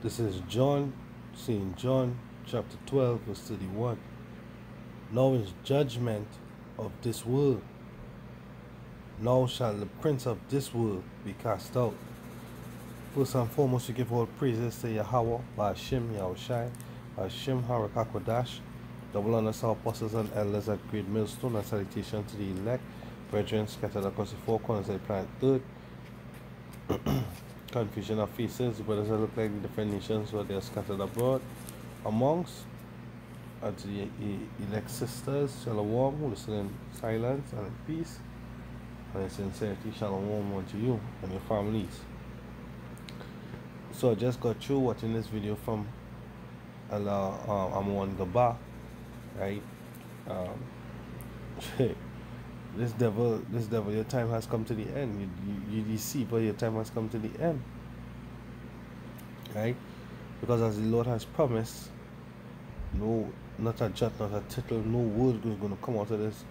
This is John, St. John, chapter 12, verse 31. Now is judgment of this world. Now shall the prince of this world be cast out. First and foremost, we give all praises to Yahweh, Ba'ashim, Yahushai, Ba'ashim, Harakakwadash, double honors to our apostles and elders at Great Millstone, and salutation to the elect, brethren scattered across the four corners of the planet Earth. Confusion of faces, brothers that look like the different nations where they are scattered abroad amongst, and to the elect sisters, shalom, who listen in silence and in peace and in sincerity, shalom unto you and your families. So I just got through watching this video from Amon Gaba, right? This devil, your time has come to the end. You deceive, but your time has come to the end, right? Because as the Lord has promised, no, not a jot, not a tittle, no word is going to come out of this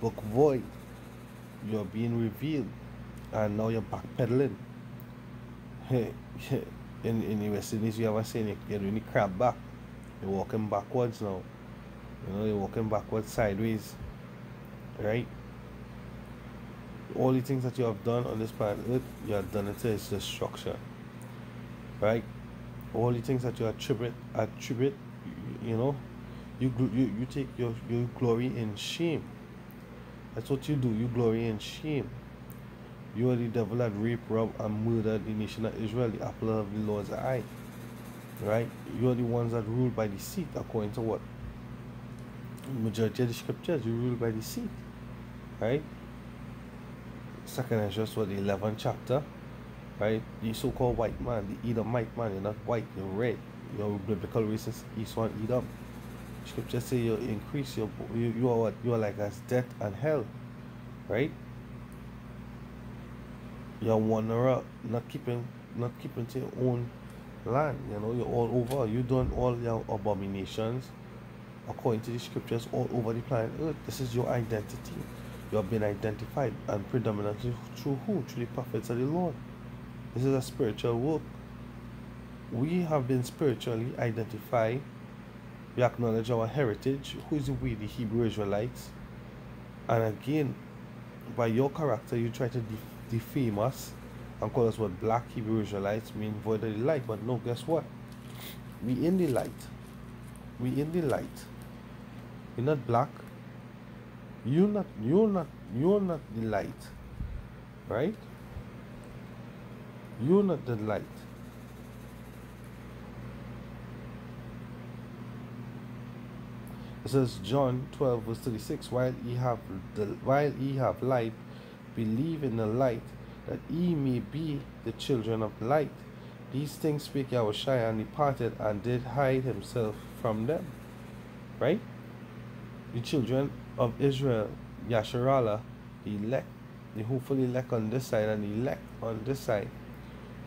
book void. You're being revealed, and now you're backpedaling. In the West Indies, you have a saying, you really crab back. You're walking backwards now. You know, you're walking backwards, sideways, right? All the things that you have done on this planet Earth, you have done it to its destruction, right? All the things that you attribute, you know, you take your glory in shame. That's what you do. You glory in shame. You are the devil that raped, robbed, and murdered the nation of Israel, the apple of the Lord's eye, right? You are the ones that rule by deceit, according to what majority of the scriptures. You rule by deceit, right? Second is just what the 11th chapter, right? The so-called white man, the Edomite man, you're not white, you're red. Your biblical race is Esau and Edom. Scriptures say you increase you are what? You are like as death and hell, right? You're a wanderer, not keeping to your own land. You know, you're all over. You're doing all your abominations according to the scriptures all over the planet Earth. This is your identity. You have been identified, and predominantly through who? Through the prophets of the Lord. This is a spiritual work. We have been spiritually identified. We acknowledge our heritage, who is we, the Hebrew Israelites. And again, by your character, you try to defame us and call us what? Black Hebrew Israelites, mean void of the light. But no, guess what? We in the light. We in the light. We're not black. You're not the light, right? You're not the light. It says John 12 verse 36, while ye have light, believe in the light, that ye may be the children of light. These things spake Yahushua, and departed, and did hide himself from them, right? The children of Israel, Yasharallah, the elect, the hopefully elect on this side and the elect on this side,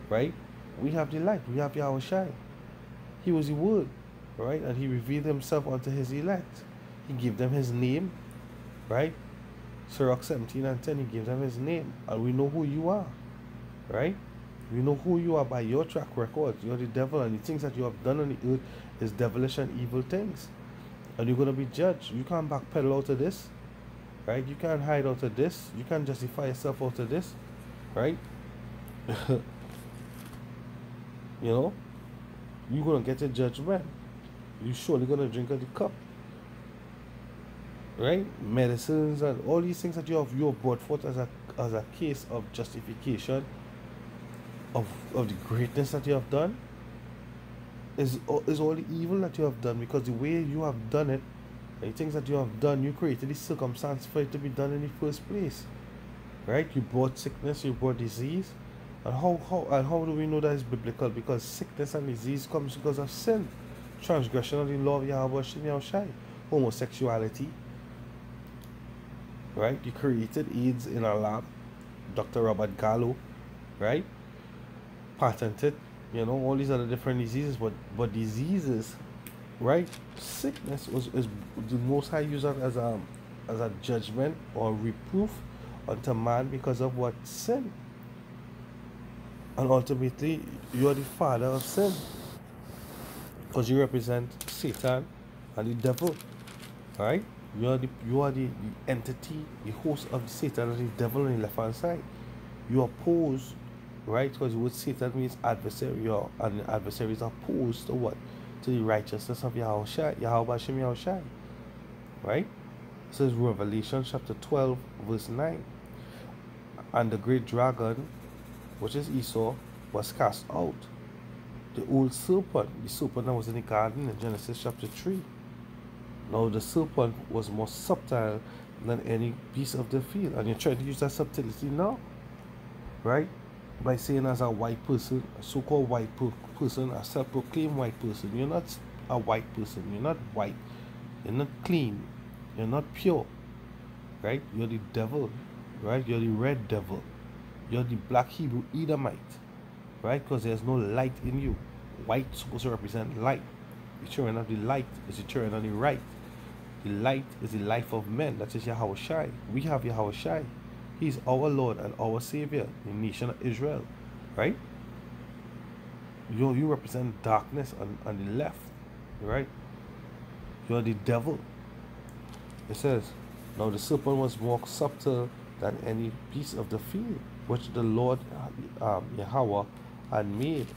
right? We have the light, we have Yahushua. He was the word, right? And he revealed himself unto his elect. He gave them his name, right? Sirach 17 and 10, he gave them his name. And we know who you are, right? We know who you are by your track record. You're the devil, and the things that you have done on the earth is devilish and evil things. And you're going to be judged. You can't backpedal out of this, right? You can't hide out of this. You can't justify yourself out of this, right? You know, you're going to get a judgment. You're surely going to drink of the cup, right? Medicines and all these things that you have brought forth as a case of justification of the greatness that you have done. Is all the evil that you have done, because the way you have done it, the things that you have done, you created the circumstance for it to be done in the first place, right? You brought sickness, you brought disease, and how do we know that is biblical? Because sickness and disease comes because of sin, transgression of the law of Yahweh, homosexuality, right? You created AIDS in a lab, Dr. Robert Gallo, right? Patented. You know, all these other different diseases, but diseases, right? Sickness is the Most High used as a judgment or reproof unto man because of what? Sin. And ultimately, you are the father of sin. because you represent Satan and the devil, right? You are the entity, the host of Satan and the devil on the left hand side. You oppose, right? Because what Satan means adversary, and the adversary is opposed to what? To the righteousness of Yahweh Hashem Yahushai, right? This is Revelation chapter 12, verse 9. And the great dragon, which is Esau, was cast out. The old serpent, the serpent that was in the garden in Genesis chapter 3. Now the serpent was more subtle than any beast of the field. And you're trying to use that subtlety now, right? By saying as a white person, a so-called white person, a self-proclaimed white person. You're not a white person. You're not white. You're not clean. You're not pure, right? You're the devil, right? You're the red devil. You're the black Hebrew Edomite, right? Because there's no light in you. White is supposed to represent light. The children of the light is the children of the right. The light is the life of men. That is Yahweh Shai. We have Yahweh Shai. He's our Lord and our Savior, the nation of Israel, right? You represent darkness on the left, right? You're the devil. It says, now the serpent was more subtle than any beast of the field, which the Lord Yahweh had made.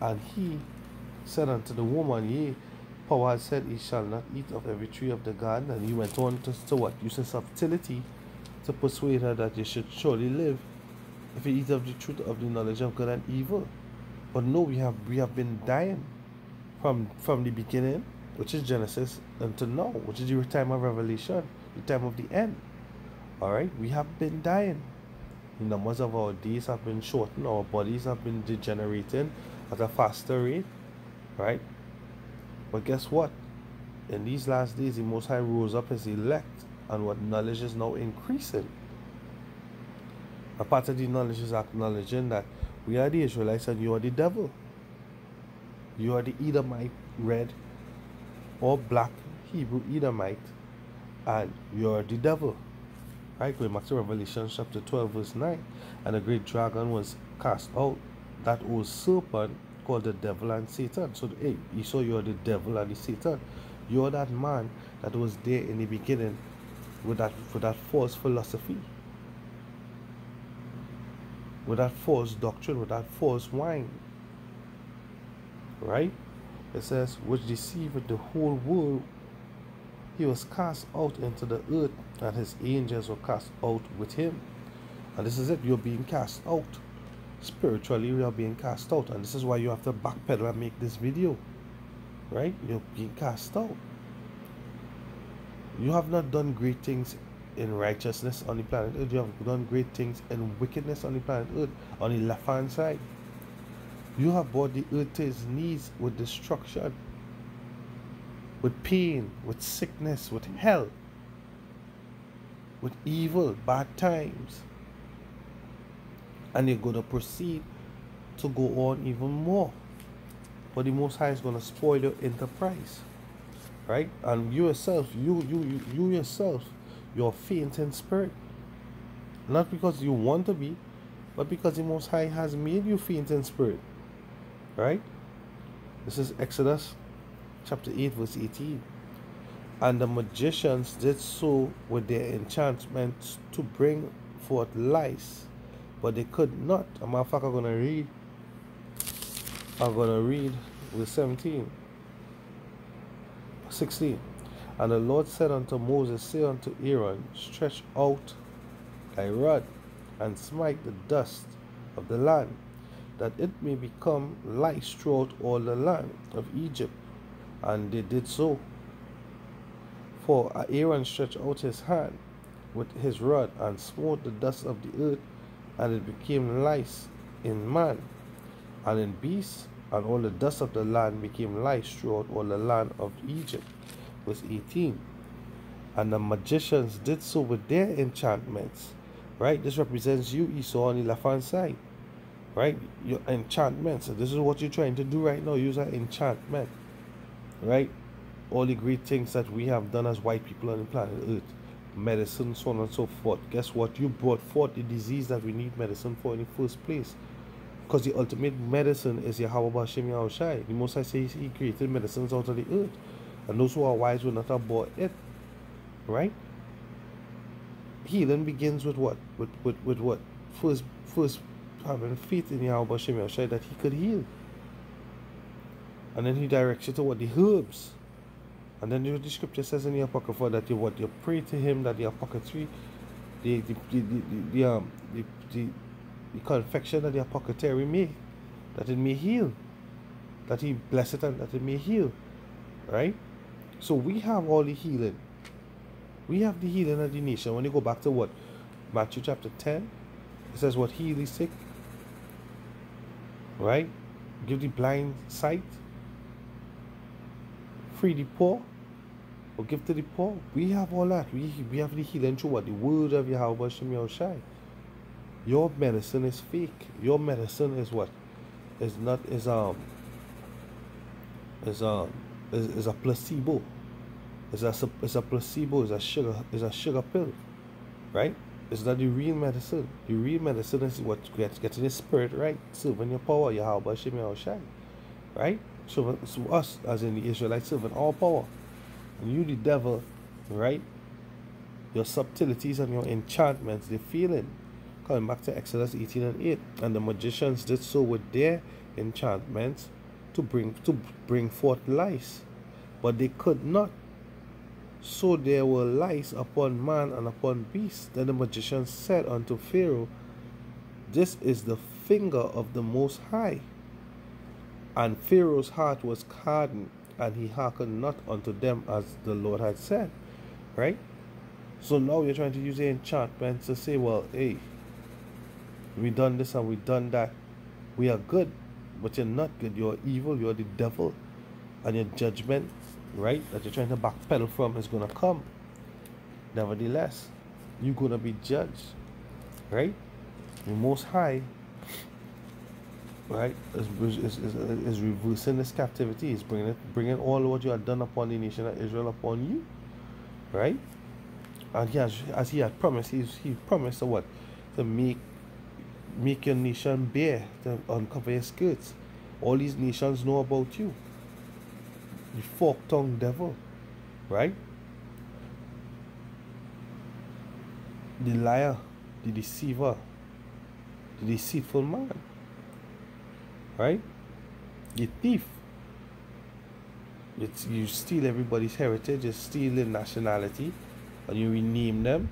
And he said unto the woman, yea, power had said, he shall not eat of every tree of the garden. And he went on to what? Using subtlety to persuade her that you should surely live if you eat of the truth of the knowledge of good and evil. But no, we have been dying from the beginning, which is Genesis, until now, which is the time of Revelation, the time of the end. Alright, we have been dying. The numbers of our days have been shortened, our bodies have been degenerating at a faster rate, right? But guess what? In these last days, the Most High rose up his elect, and what knowledge is now increasing. A part of the knowledge is acknowledging that we are the Israelites and you are the devil. You are the Edomite, red or black Hebrew Edomite, and you are the devil. Right? Going back to Revelation chapter 12, verse 9. And a great dragon was cast out, that old serpent called the devil and Satan. So, hey, Esau, you're the devil and the Satan. You're that man that was there in the beginning with that false philosophy, with that false doctrine, with that false wine. Right? It says, which deceived the whole world. He was cast out into the earth, and his angels were cast out with him. And this is it. You're being cast out. Spiritually, we are being cast out. And this is why you have to backpedal and make this video. Right? You're being cast out. You have not done great things in righteousness on the planet Earth. You have done great things in wickedness on the planet Earth, on the left-hand side. You have brought the earth to its knees with destruction, with pain, with sickness, with hell, with evil, bad times. And you're going to proceed to go on even more. But the Most High is going to spoil your enterprise. Right? And you yourself, you yourself, you're faint in spirit. Not because you want to be, but because the Most High has made you faint in spirit. Right? This is Exodus chapter 8, verse 18. And the magicians did so with their enchantments to bring forth lice, but they could not. A matter of fact, I'm gonna read verse 16. And the Lord said unto Moses, say unto Aaron, stretch out thy rod, and smite the dust of the land, that it may become lice throughout all the land of Egypt. And they did so. For Aaron stretched out his hand with his rod, and smote the dust of the earth, and it became lice in man and in beasts, and all the dust of the land became lice throughout all the land of Egypt. Verse 18. And the magicians did so with their enchantments. Right? This represents you, Esau, on the left-hand side. Right? Your enchantments. So this is what you're trying to do right now. Use an enchantment. Right? All the great things that we have done as white people on the planet Earth. Medicine, so on and so forth. Guess what? You brought forth the disease that we need medicine for in the first place. Because the ultimate medicine is Yahweh Bashem Yahushai. The Most High says he created medicines out of the earth. And those who are wise will not abhor it. Right? Healing begins with what? With what? First having faith in Yahweh Bashem Yahushai that he could heal. And then he directs you to what? The herbs. And then the scripture says in the Apocrypha that you pray to him that the apothecary, the confection that the apothecary made, that it may heal. That he bless it and that it may heal. Right? So we have all the healing. We have the healing of the nation. When you go back to what? Matthew chapter 10, it says what? Heal the sick. Right? Give the blind sight. Free the poor. Or give to the poor. We have all that. We have the healing through what? The word of Yahweh Shem Yahushai. Your medicine is fake. Your medicine is what? Is a placebo. It's a placebo. It's a sugar pill, right? It's not the real medicine. The real medicine is what getting the spirit right, serving your power, Yahweh Shem Yahushai, right? So us as in the Israelites serving all power, and you the devil, right? Your subtleties and your enchantments, they're failing. Coming back to Exodus 18 and 8, and the magicians did so with their enchantments to bring forth lice, but they could not. So there were lice upon man and upon beast. Then the magician said unto Pharaoh, this is the finger of the Most High. And Pharaoh's heart was hardened, and he hearkened not unto them as the Lord had said. Right? So now you're trying to use the enchantment to say, well, hey, we done this and we done that. We are good, but you're not good. You're evil. You're the devil. And your judgment, right, that you're trying to backpedal from is going to come. Nevertheless, you're going to be judged. Right? The Most High, right, is reversing this captivity. He's bringing all what you had done upon the nation of Israel upon you. Right? And he has, as he had promised, he promised to what? To make your nation bare, to uncover your skirts. All these nations know about you. The fork-tongued devil, right? The liar, the deceiver, the deceitful man, right? The thief. You steal everybody's heritage, you steal their nationality, and you rename them.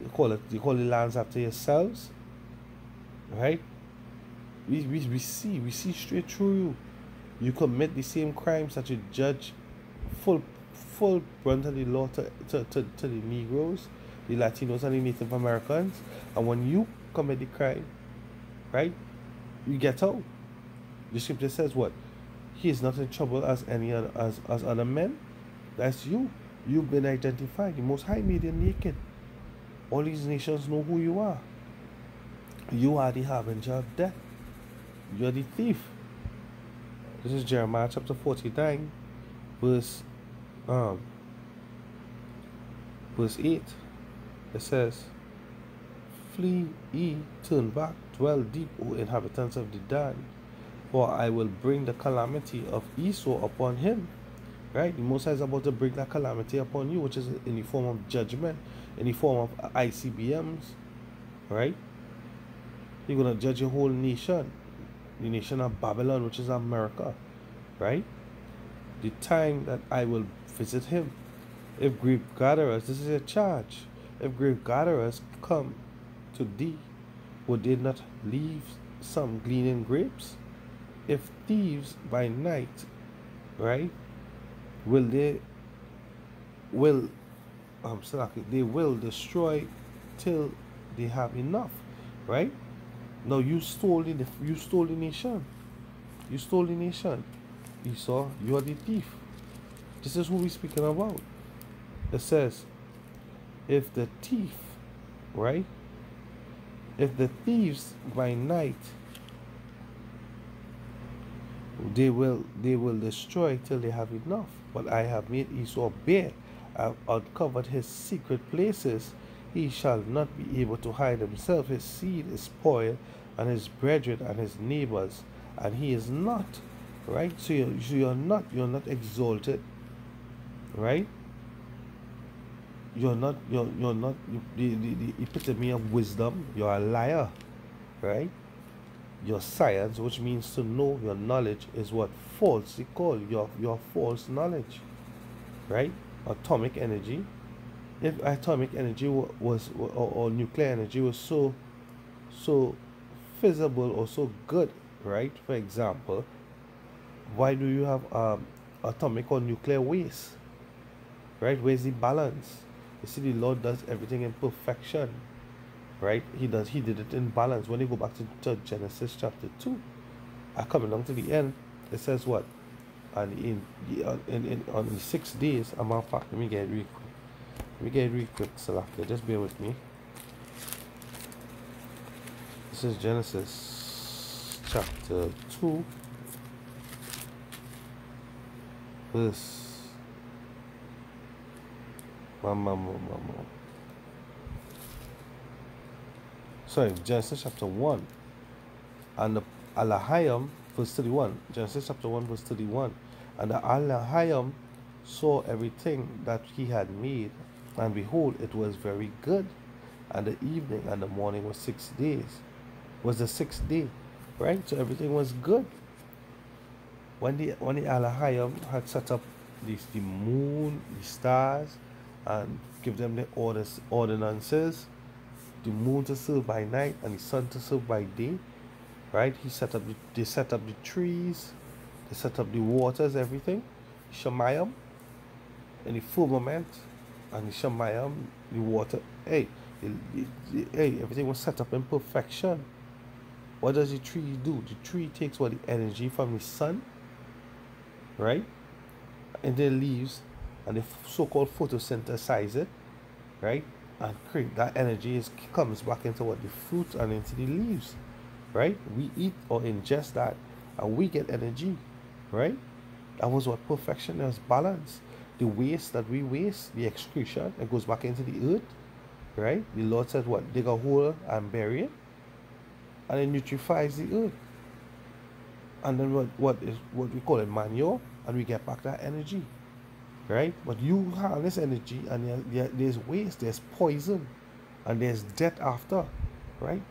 You call the lands after yourselves, right? We see straight through you. You commit the same crimes that you judge full brunt of the law to the Negroes, the Latinos, and the Native Americans. And when you commit the crime, right, you get out. The scripture says what? He is not in trouble as any other as other men. That's you. You've been identified. The Most High made you naked. All these nations know who you are. You are the harbinger of death. You are the thief. This is Jeremiah chapter 49, verse 8. It says, flee ye, turn back, dwell deep, O inhabitants of the Dan, for I will bring the calamity of Esau upon him. Right? The Most High is about to bring that calamity upon you, which is in the form of judgment, in the form of ICBMs. Right? You're going to judge your whole nation. The nation of Babylon, which is America, right? The time that I will visit him. If grape gatherers, this is a charge. If grape gatherers come to thee, would they not leave some gleaning grapes? If thieves by night, right? They will destroy till they have enough, right? Now you stole the nation. You stole the nation. Esau, you are the thief. This is who we're speaking about. It says, if the thief, right? If the thieves by night, they will destroy till they have enough. But I have made Esau bare. I have uncovered his secret places. He shall not be able to hide himself. His seed is spoiled, and his brethren and his neighbors, and he is not, right? So you're not exalted, right? You're not the epitome of wisdom. You're a liar, right? Your science, which means to know, your knowledge is what falsely called your false knowledge, right? Atomic energy. If atomic energy or nuclear energy was so feasible or so good, right? For example, why do you have atomic or nuclear waste, right? Where's the balance? You see, the Lord does everything in perfection, right? He did it in balance. When you go back to Genesis chapter 2, coming down to the end, it says what? And on the 6 days, I'm out fact, let me get it real quick. Let me get it real quick, Salaka. Just bear with me. This is Genesis chapter 2, verse. Sorry, Genesis chapter 1. And the Alahayim, verse 31. Genesis chapter 1, verse 31. And the Alahayim saw everything that he had made, and behold, it was very good. And the evening and the morning was 6 days. Was the sixth day, right? So everything was good. When the Alahayim had set up the moon, the stars, and give them the ordinances, the moon to serve by night and the sun to serve by day, right? They set up the trees, they set up the waters, everything, Shemayim, and the firmament, and the Shemayim, the water. Hey, everything was set up in perfection. What does the tree do? The tree takes what the energy from the sun, right, and their leaves, and they so-called photosynthesize it, right, and create that energy comes back into what the fruit and into the leaves, right? We eat or ingest that, and we get energy, right? That was what perfection is, balance. The waste that we waste, the excretion, it goes back into the earth, right? The Lord said what? Dig a hole and bury it, and it nutrifies the earth. And then what we call it manure, and we get back that energy, right? But you harness energy, and there's waste, there's poison, and there's death after, right?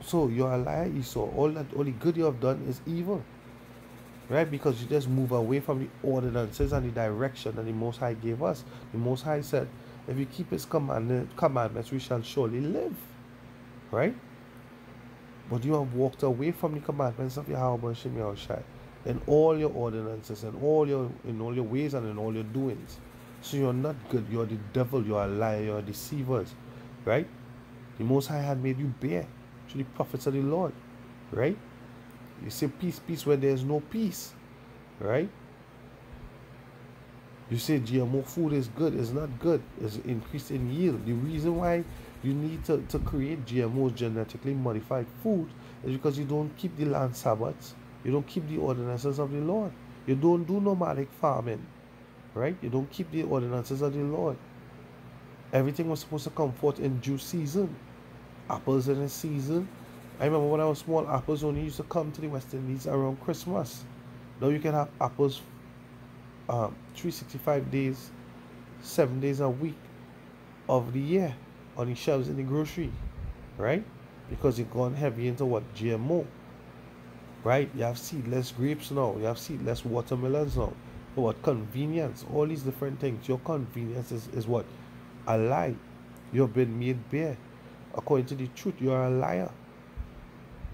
So you're a liar, Esau. All the good you have done is evil, right? Because you just move away from the ordinances and the direction that the Most High gave us. The Most High said, if you keep his commandments, we shall surely live, right? But you have walked away from the commandments of Yahweh Shem Yahushai in all your ordinances, in all your ways and in all your doings. So you're not good. You're the devil. You're a liar. You're deceivers, right? The Most High had made you bear to the prophets of the Lord, right? You say peace, peace where there's no peace, right? You say GMO food is good. It's not good. It's increased in yield. The reason why you need to create GMOs, genetically modified food, is because you don't keep the land Sabbaths. You don't keep the ordinances of the Lord. You don't do nomadic farming, right? You don't keep the ordinances of the Lord. Everything was supposed to come forth in due season. Apples in a season. I remember when I was small, apples only used to come to the West Indies around Christmas. Now you can have apples 365 days, 7 days a week of the year on the shelves in the grocery, right? Because you've gone heavy into what? GMO, right? You have seedless grapes now. You have seedless watermelons now. For what? Convenience. All these different things. Your convenience is what? A lie. You've been made bare. According to the truth, you are a liar.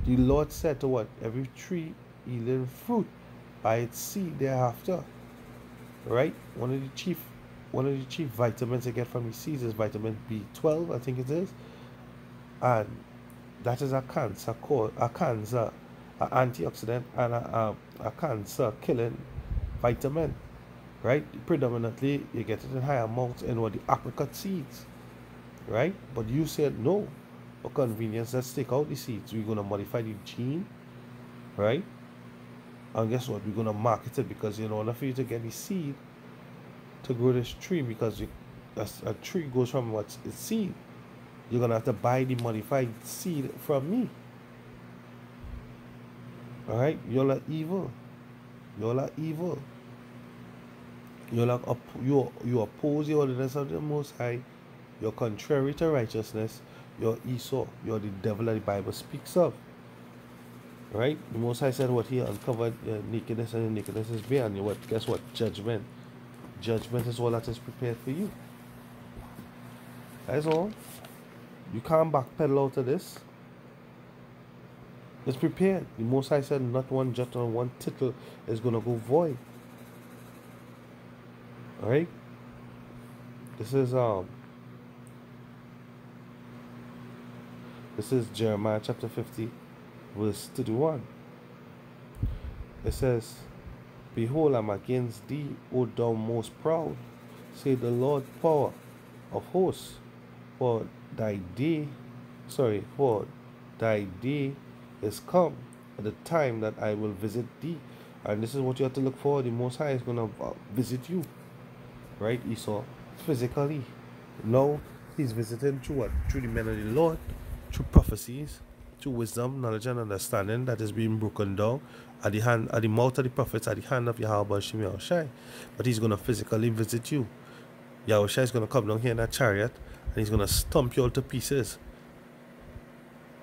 The Lord said to what? Every tree yielding fruit by its seed thereafter, right? One of the chief vitamins you get from the seeds is vitamin B12, I think it is, and that is an antioxidant and a cancer killing vitamin, right? Predominantly you get it in high amounts in what? The apricot seeds, right? But you said no, for convenience, let's take out the seeds. We're going to modify the gene, right? And guess what? We're going to market it, because in order for you to get the seed to grow this tree, because a tree goes from what's its seed, you're going to have to buy the modified seed from me, Alright? Y'all are evil. Y'all are evil. You oppose the ordinance of the Most High. You're contrary to righteousness. You're Esau. You're the devil that the Bible speaks of. Right? The Most High said what he uncovered nakedness, and the nakedness is bare. And what? Guess what? Judgment. Judgment is all that is prepared for you. That's all. You can't backpedal out of this. It's prepared. The Most High said not one jot or one tittle is going to go void. Alright? This is Jeremiah chapter 50, verse 31. It says, Behold, I'm against thee, O thou most proud, say the Lord power of hosts, for thy day is come, at the time that I will visit thee. And this is what you have to look for. The Most High is going to visit you. Right, Esau? Physically. No, he's visited through what? Through the men of the Lord, through prophecies, through wisdom, knowledge, and understanding that is being broken down at the mouth of the prophets, at the hand of Yahweh Shem Yahushai. But he's going to physically visit you. Yahushai is going to come down here in a chariot, and he's going to stomp you all to pieces.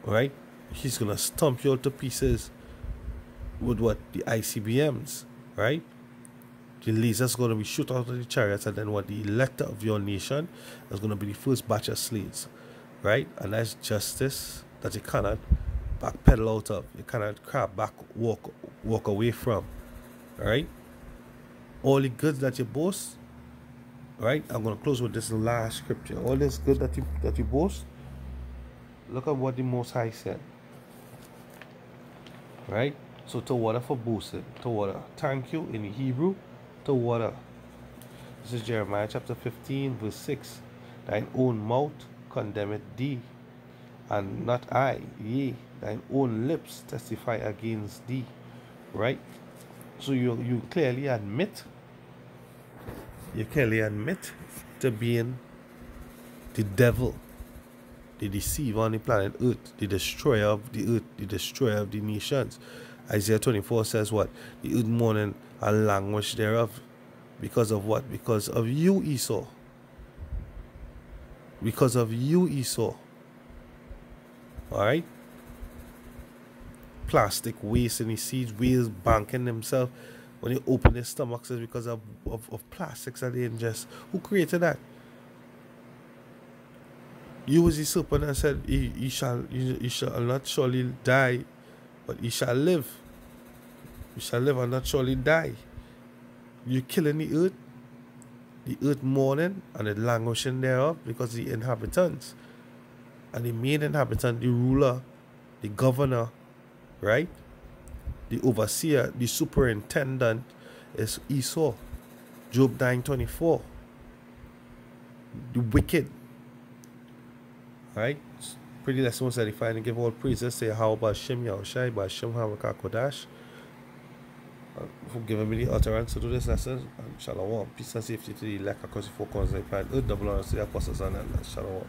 Right? He's going to stomp you all to pieces with what? The ICBMs. Right? The lasers going to be shoot out of the chariots, and then what? The elector of your nation is going to be the first batch of slaves. Right? And that's justice that you cannot backpedal out of. You cannot crab back, walk away from. Right? All the goods that you boast. Right? I'm going to close with this last scripture. All this good that you boast. Look at what the Most High said. Right? So to water for boasting. To water. Thank you in Hebrew. To water. This is Jeremiah chapter 15, verse 6. Thine own mouth condemneth thee, and not I. Yea, thine own lips testify against thee. Right? So you clearly admit. You clearly admit to being the devil, the deceiver on the planet Earth, the destroyer of the earth, the destroyer of the nations. Isaiah 24 says what? The earth mourning and languish thereof. Because of what? Because of you, Esau. Because of you, Esau. Alright? Plastic waste in the seeds, whales banking themselves. When they open their stomachs, it's because of plastics that they ingest. Who created that? You was the serpent and said, he shall not surely die, but he shall live. You shall live and not surely die. You're killing the earth mourning and the languishing thereof, because the inhabitants and the main inhabitant, the ruler, the governor, right? The overseer, the superintendent is Esau. Job 9:24. The wicked. Right? Pretty lesson was edified, and give all praises. Say how about Shem Yahushai, by Shem Hamaka Kodash. For giving me the utterance to do this lesson. And shalom. Peace and safety to the elect across the four corners of the planet. Double honors to the apostles and elders. Shalom.